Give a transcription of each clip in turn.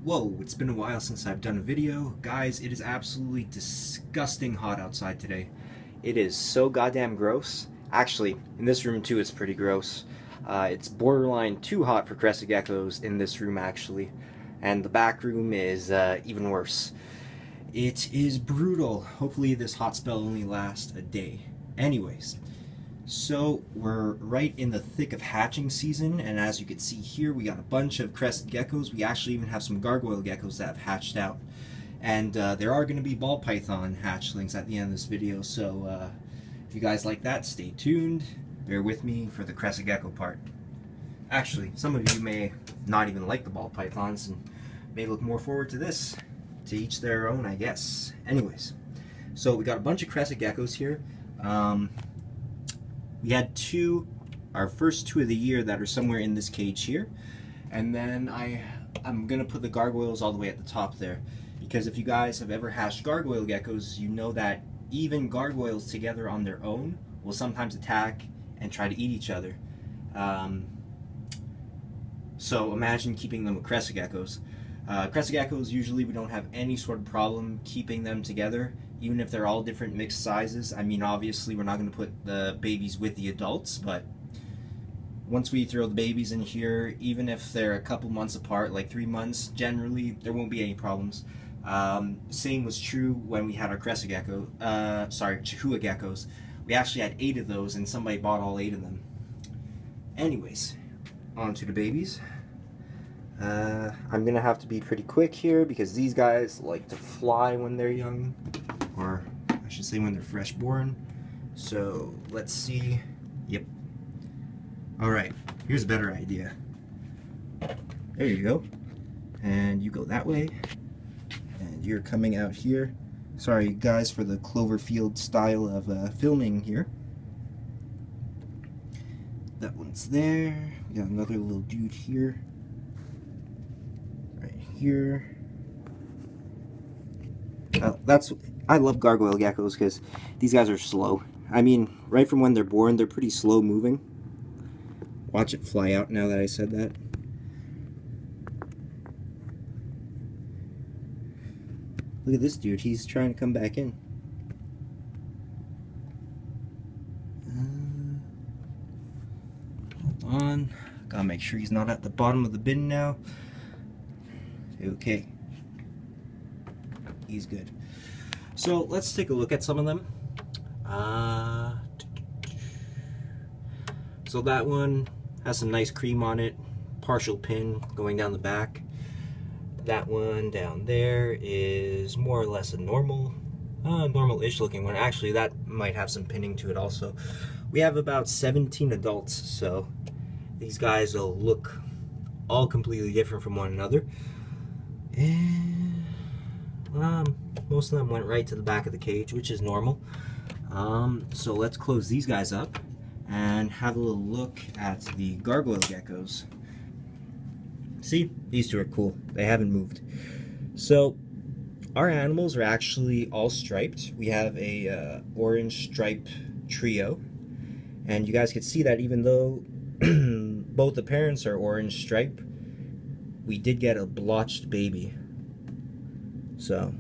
Whoa, it's been a while since I've done a video. Guys, it is absolutely disgusting hot outside today. It is so goddamn gross. Actually, in this room too, it's pretty gross. It's borderline too hot for crested geckos in this room, actually. And the back room is even worse. It is brutal. Hopefully this hot spell only lasts a day. Anyways, so we're right in the thick of hatching season, and as you can see here, we got a bunch of crested geckos. We actually even have some gargoyle geckos that have hatched out. And there are going to be ball python hatchlings at the end of this video, so if you guys like that, stay tuned. Bear with me for the crested gecko part. Actually, some of you may not even like the ball pythons and may look more forward to this. To each their own, I guess. Anyways, so we got a bunch of crested geckos here. We had our first two of the year that are somewhere in this cage here. And then I'm gonna put the gargoyles all the way at the top there. Because if you guys have ever hatched gargoyle geckos, you know that even gargoyles together on their own will sometimes attack and try to eat each other. So imagine keeping them with crested geckos. Crested geckos, usually we don't have any sort of problem keeping them together, even if they're all different mixed sizes. I mean, obviously we're not going to put the babies with the adults, but once we throw the babies in here, even if they're a couple months apart, like 3 months, generally there won't be any problems. Same was true when we had our crested gecko, Chihuahua geckos. We actually had 8 of those, and somebody bought all 8 of them. Anyways, on to the babies. I'm gonna have to be pretty quick here because these guys like to fly when they're young, or I should say when they're fresh born. So let's see. Yep. Alright, here's a better idea. There you go. And you go that way. And you're coming out here. Sorry guys for the Cloverfield style of filming here. That one's there. We got another little dude here. Here. I love gargoyle geckos because these guys are slow. I mean, right from when they're born, they're pretty slow moving. Watch it fly out now that I said that. Look at this dude, he's trying to come back in. Hold on, gotta make sure he's not at the bottom of the bin now. Okay, he's good. So let's take a look at some of them. So that one has some nice cream on it, partial pin going down the back. That one down there is more or less a normal-ish looking one. Actually, that might have some pinning to it also. We have about 17 adults, so these guys will look all completely different from one another. And most of them went right to the back of the cage, which is normal. So let's close these guys up and have a little look at the gargoyle geckos. See, these two are cool. They haven't moved. So our animals are actually all striped. We have a orange stripe trio, and you guys can see that even though both the parents are orange stripe, we did get a blotched baby. So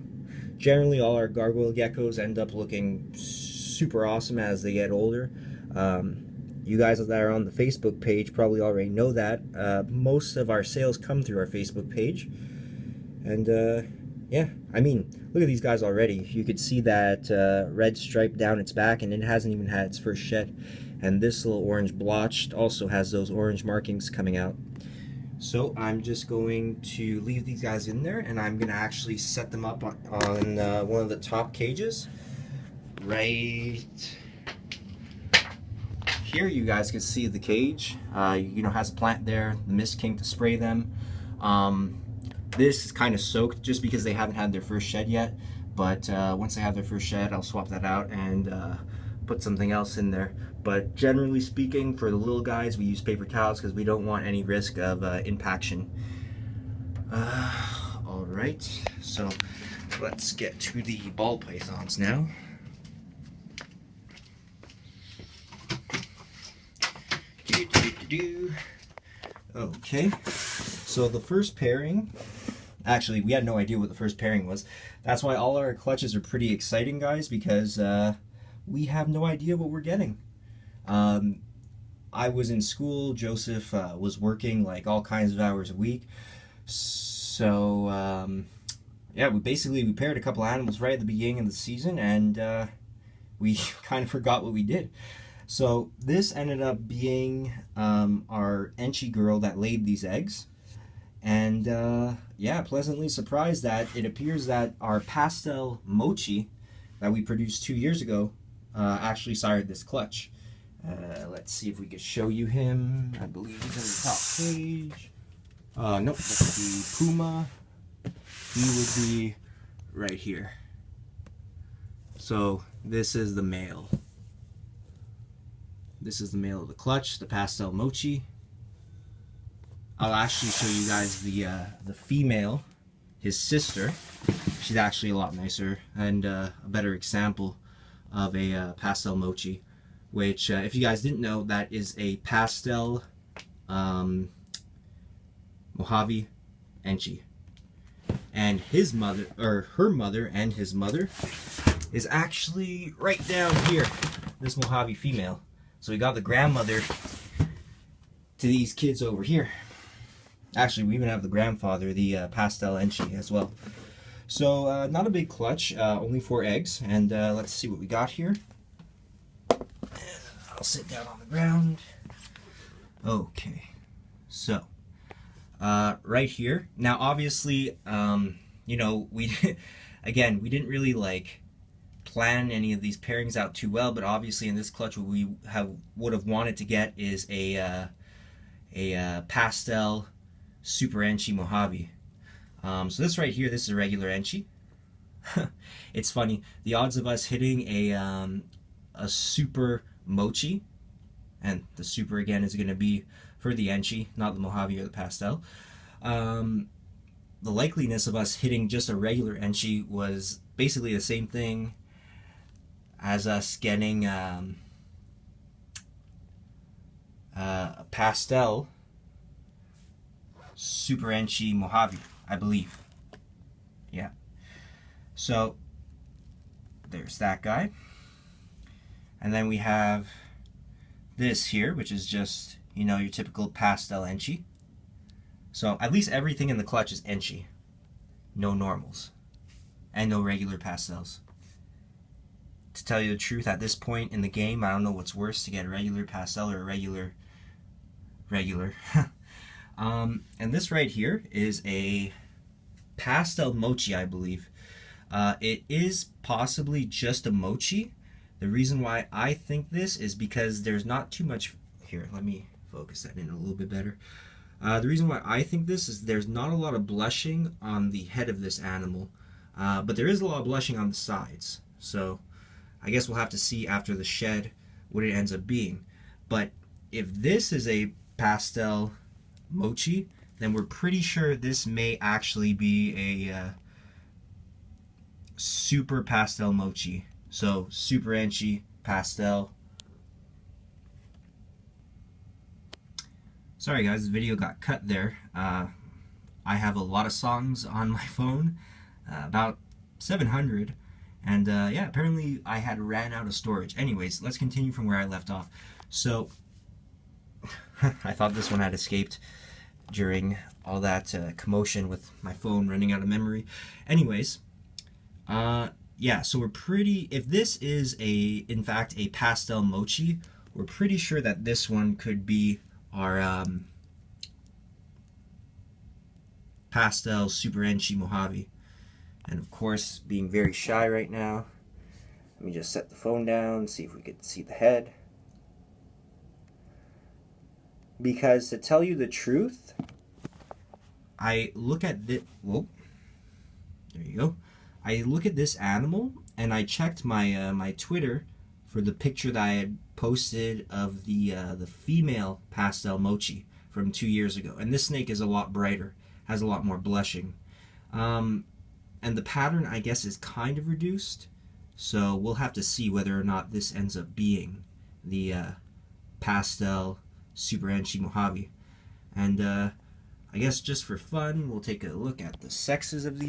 generally all our gargoyle geckos end up looking super awesome as they get older. You guys that are on the Facebook page probably already know that. Most of our sales come through our Facebook page. And yeah, I mean, look at these guys already. You could see that red stripe down its back, and it hasn't even had its first shed. And this little orange blotched also has those orange markings coming out. So I'm just going to leave these guys in there, and I'm going to actually set them up on one of the top cages. Right here you guys can see the cage. Has a plant there, the Mist King to spray them. This is kind of soaked just because they haven't had their first shed yet. But once they have their first shed, I'll swap that out and put something else in there. But generally speaking, for the little guys, we use paper towels because we don't want any risk of impaction. Alright, so let's get to the ball pythons now. Okay, so the first pairing Actually, we had no idea what the first pairing was. That's why all our clutches are pretty exciting, guys, because we have no idea what we're getting. I was in school. Joseph was working like all kinds of hours a week. So, yeah, we paired a couple animals right at the beginning of the season, and we kind of forgot what we did. So this ended up being our Enchi girl that laid these eggs. And yeah, pleasantly surprised that it appears that our pastel mochi that we produced 2 years ago actually sired this clutch. Let's see if we could show you him. I believe he's in the top page. Nope, that's the Puma. He would be right here. So this is the male. This is the male of the clutch, the pastel mochi. I'll actually show you guys the female, his sister. She's actually a lot nicer and a better example of a pastel mochi, which if you guys didn't know, that is a pastel Mojave Enchi. And his mother, or her mother and his mother, is actually right down here, this Mojave female. So we got the grandmother to these kids over here. Actually, we even have the grandfather, the pastel Enchi as well. So not a big clutch, only 4 eggs. And let's see what we got here. I'll sit down on the ground. Okay, so right here. Now, obviously, you know, again, we didn't really like plan any of these pairings out too well, but obviously in this clutch, what we would have wanted to get is a pastel Super Enchi Mojave. So this right here, this is a regular Enchi. It's funny, the odds of us hitting a super mochi, and the super again is going to be for the Enchi, not the Mojave or the pastel. The likeliness of us hitting just a regular Enchi was basically the same thing as us getting a pastel Super Enchi Mojave, I believe. Yeah. So there's that guy. And then we have this here, which is just, you know, your typical pastel Enchi. So at least everything in the clutch is Enchi. No normals. And no regular pastels. To tell you the truth, at this point in the game, I don't know what's worse, to get a regular pastel or a regular. And this right here is a pastel mochi, I believe. It is possibly just a mochi. The reason why I think this is because there's not too much. Here, let me focus that in a little bit better. The reason why I think this is there's not a lot of blushing on the head of this animal, but there is a lot of blushing on the sides. So I guess we'll have to see after the shed what it ends up being. But if this is a pastel mochi, then we're pretty sure this may actually be a super pastel mochi. So Super Enchi pastel. Sorry guys, the video got cut there. I have a lot of songs on my phone, about 700, and yeah, apparently I had ran out of storage. Anyways, let's continue from where I left off. So I thought this one had escaped during all that commotion with my phone running out of memory. Anyways, yeah, so we're pretty, if this is in fact a pastel mochi, we're pretty sure that this one could be our pastel Super Enchi Mojave. And of course, being very shy right now, let me just set the phone down, see if we could see the head. Because to tell you the truth, I look at this, whoa, there you go. I look at this animal and I checked my my Twitter for the picture that I had posted of the female pastel mochi from 2 years ago. And this snake is a lot brighter, has a lot more blushing. And the pattern, I guess, is kind of reduced. So we'll have to see whether or not this ends up being the pastel Super Enchi Mojave. And I guess just for fun, we'll take a look at the sexes of these.